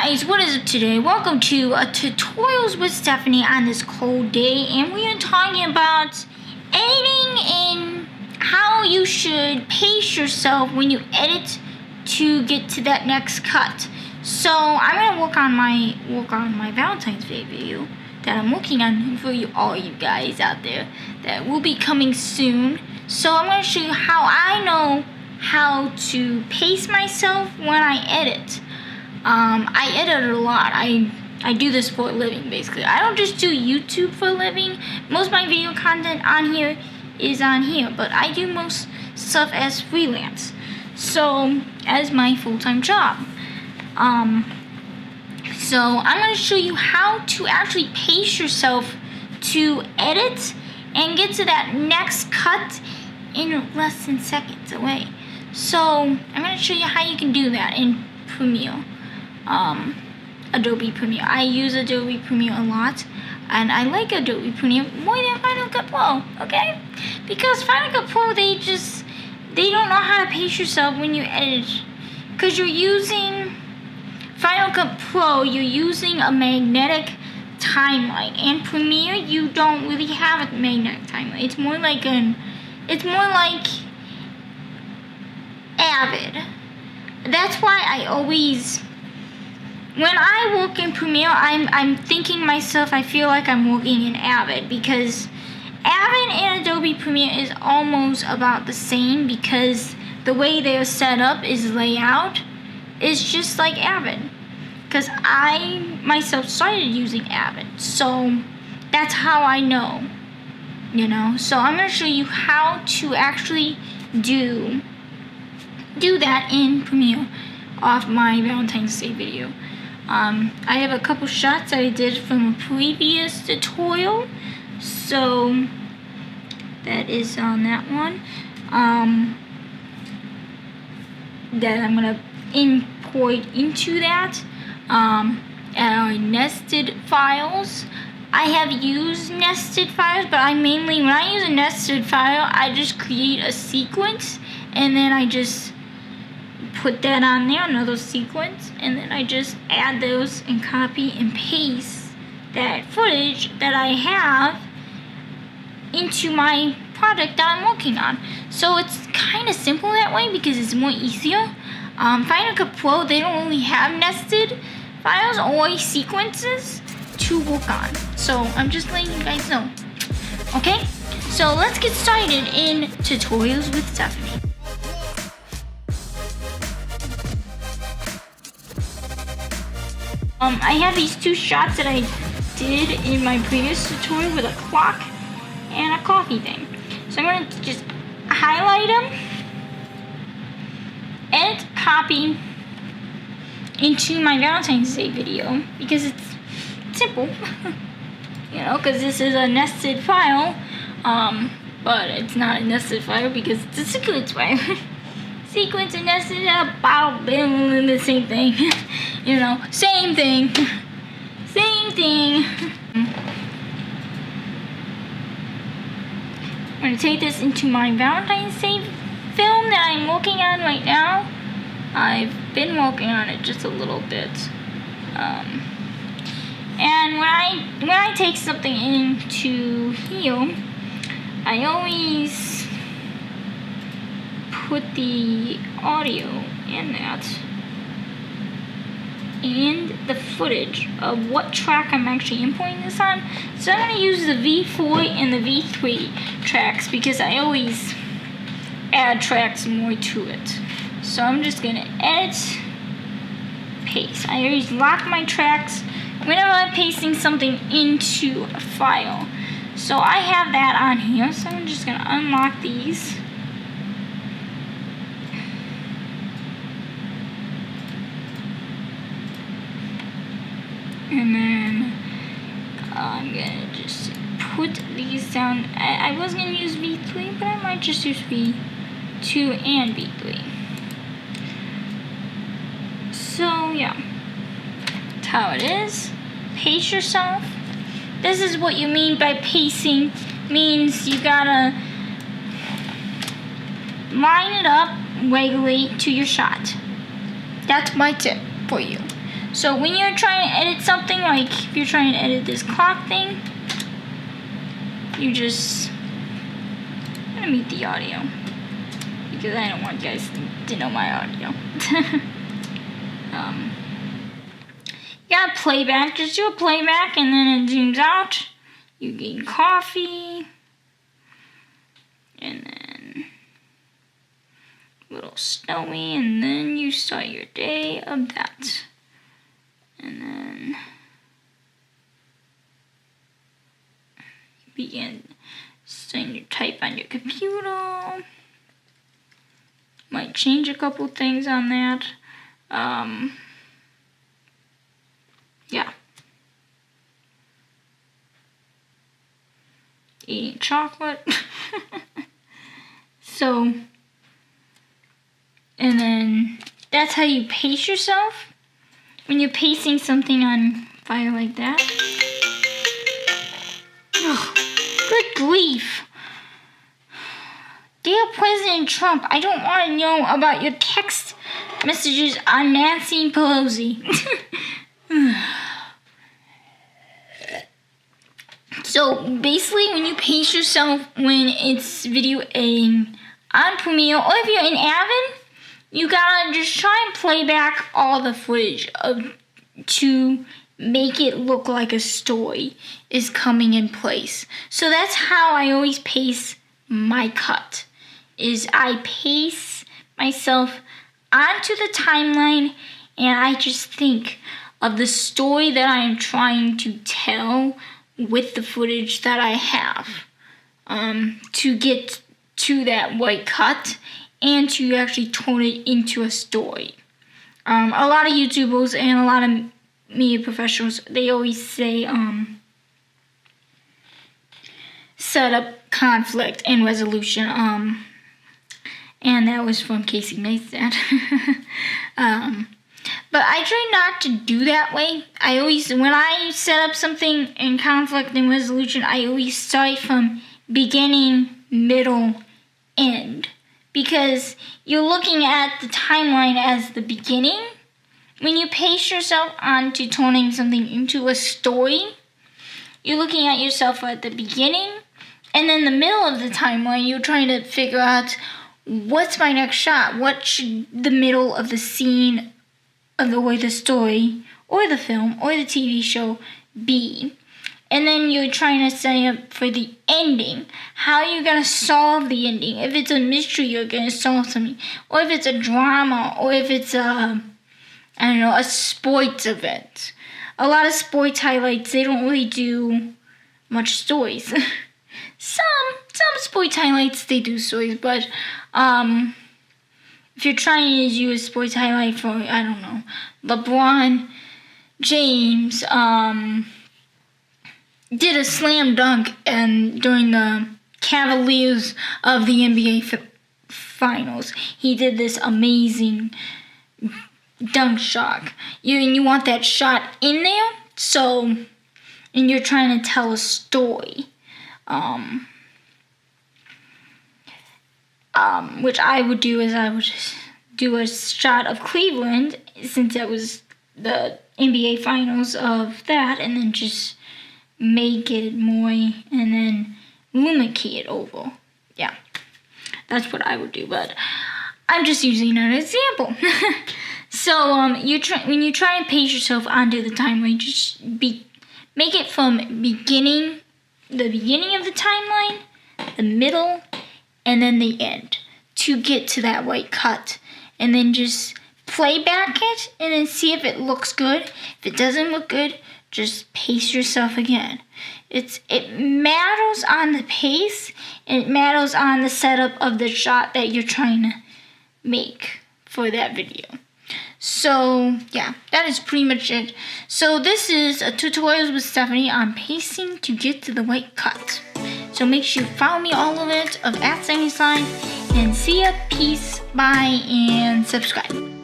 guys, what is it today? Welcome to Tutorials with Stephanie on this cold day, and we are talking about editing and how you should pace yourself when you edit to get to that next cut. So I'm gonna work on my Valentine's Day video that I'm working on for all you guys out there that will be coming soon. So I'm gonna show you how I know how to pace myself when I edit. I edit a lot. I do this for a living, basically. I don't just do YouTube for a living. Most of my video content on here is on here, but I do most stuff as freelance. So, as my full-time job. So I'm going to show you how to actually pace yourself to edit and get to that next cut in less than seconds away. So, I'm going to show you how you can do that in Premiere. Adobe Premiere. I use Adobe Premiere a lot, and I like Adobe Premiere more than Final Cut Pro, okay? Because Final Cut Pro, they don't know how to pace yourself when you edit. Because you're using Final Cut Pro, you're using a magnetic timeline, and Premiere, you don't really have a magnetic timeline. It's more like Avid. That's why I always, when I work in Premiere, I'm thinking myself, I feel like I'm working in Avid, because Avid and Adobe Premiere is almost about the same, because the way they're set up is layout is just like Avid. Because I myself started using Avid, so that's how I know, you know. So I'm going to show you how to actually do that in Premiere off my Valentine's Day video. I have a couple shots that I did from a previous tutorial, so that is on that one. That I'm gonna import into that. Nested files. I have used nested files, but when I use a nested file, I just create a sequence, and then I just put that on there, another sequence, and then I just add those and copy and paste that footage that I have into my project that I'm working on. So it's kind of simple that way because it's more easier. Final Cut Pro, they don't really have nested files or sequences to work on. So I'm just letting you guys know. Okay, so let's get started in Tutorials with Stephanie. I have these two shots that I did in my previous tutorial with a clock and a coffee thing. So I'm going to just highlight them, edit, copy into my Valentine's Day video because it's simple, you know, because this is a nested file, but it's not a nested file because it's a sequence file. Sequence and nested about the same thing. You know, same thing. I'm going to take this into my Valentine's Day film that I'm working on right now. I've been working on it just a little bit. And when I take something into here, I always put the audio in that and the footage of what track I'm actually importing this on. So I'm going to use the V4 and the V3 tracks because I always add tracks more to it. So I'm just going to edit, paste. I always lock my tracks whenever I'm pasting something into a file. So I have that on here, so I'm just going to unlock these. And then I'm gonna just put these down. I was gonna use V3, but I might just use V2 and V3. So yeah, that's how it is. Pace yourself. This is what you mean by pacing. Means you gotta line it up regularly to your shot. That's my tip for you. So when you're trying to edit something, like if you're trying to edit this clock thing, you just, I'm gonna mute the audio because I don't want you guys to know my audio. Yeah, playback, just do a playback and then it zooms out. You get coffee, and then a little snowy, and then you start your day of that. And then you begin starting to type on your computer. Might change a couple things on that. Yeah. Eating chocolate. So, and then that's how you pace yourself. When you're pacing something on fire like that. Ugh, good grief. Dear President Trump, I don't want to know about your text messages on Nancy Pelosi. So basically, when you pace yourself when it's video editing on Premiere, or if you're in Avid, you gotta just try and play back all the footage to make it look like a story is coming in place. So that's how I always pace my cut, is I pace myself onto the timeline, and I just think of the story that I am trying to tell with the footage that I have, to get to that white cut and to actually turn it into a story. A lot of YouTubers and a lot of media professionals, they always say set up conflict and resolution, and that was from Casey Neistat. But I try not to do that way. I always, when I set up something in conflict and resolution, I always start from beginning, middle, end. Because you're looking at the timeline as the beginning. When you pace yourself onto turning something into a story, you're looking at yourself at the beginning, and then the middle of the timeline, you're trying to figure out, what's my next shot? What should the middle of the scene of the story, or the film, or the TV show be? And then you're trying to set up for the ending. How are you going to solve the ending? If it's a mystery, you're going to solve something. Or if it's a drama, or if it's a sports event. A lot of sports highlights, they don't really do much stories. Some sports highlights, they do stories, but if you're trying to do a sports highlight for, I don't know, LeBron James did a slam dunk during the Cavaliers of the NBA Finals. He did this amazing dunk shot. You want that shot in there, so, and you're trying to tell a story. Which I would do is I would just do a shot of Cleveland, since that was the NBA Finals of that, and then just make it more, and then mimicate it over. Yeah, that's what I would do, but I'm just using an example. So when you try and pace yourself onto the timeline, just make it from the beginning of the timeline, the middle, and then the end, to get to that white cut. And then just play back it and then see if it looks good. If it doesn't look good, just pace yourself again. It matters on the pace, and it matters on the setup of the shot that you're trying to make for that video. So yeah, that is pretty much it. So this is a Tutorials with Stephanie on pacing to get to the white cut. So make sure you follow me all of it of @StephanieSlide, and see ya, peace, bye, and subscribe.